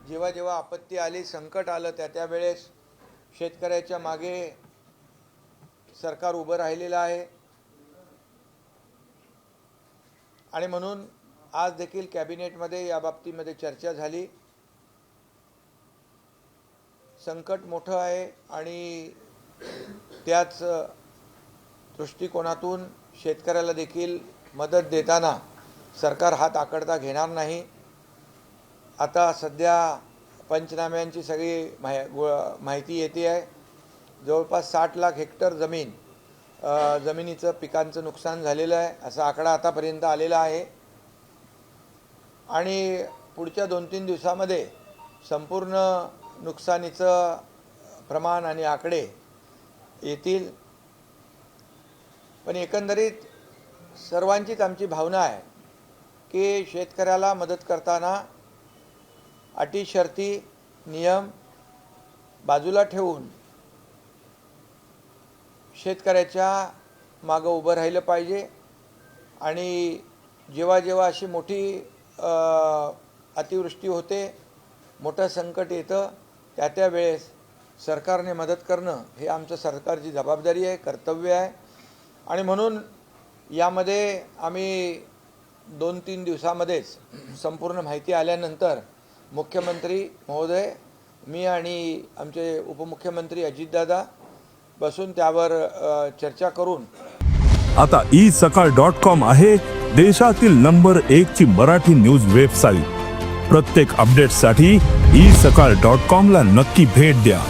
जेव्हा जेव्हा आपत्ती आली, संकट आलं, त्यावेळेस शेतकऱ्याच्या मागे सरकार उभं राहिलेलं आहे। आणि म्हणून आज देखील कॅबिनेटमध्ये या बाबतीमध्ये चर्चा झाली। संकट मोठं आहे आणि त्याच दृष्टिकोनातून शेतकऱ्याला देखील मदत देताना सरकार हात आकडता घेणार नाही। आता सध्या पंचनाम्यांची सगळी माहिती येते आहे। जवळपास 60 लाख हेक्टर जमिनीचं पिकांचं नुकसान झालेलं आहे असा आकडा आतापर्यंत आलेला आहे। आणि पुढच्या 2-3 दिवसामध्ये संपूर्ण नुकसानीचं प्रमाण आणि आकडे येतील। पण एकंदरीत सर्वांचीच आमची भावना आहे की शेतकऱ्याला मदत करताना अटी शर्ती नियम बाजूला ठेवून शेतकऱ्याच्या मागं उभं राहिलं पाहिजे। आणि जेव्हा जेव्हा अशी मोठी अतिवृष्टी होते, मोठं संकट येतं, त्या वेळेस सरकारने मदत करणं हे आमचं सरकारची जबाबदारी आहे, कर्तव्य आहे। आणि म्हणून यामध्ये आम्ही 2-3 दिवसामध्येच संपूर्ण माहिती आल्यानंतर मुख्यमंत्री महोदय, मी आणि आमचे उपमुख्यमंत्री अजितदादा बसून त्यावर चर्चा करून आता isakal.com आहे देशातील नंबर 1 ची मराठी न्यूज वेबसाईट। प्रत्येक अपडेटसाठी isakal.com ला नक्की भेट द्या।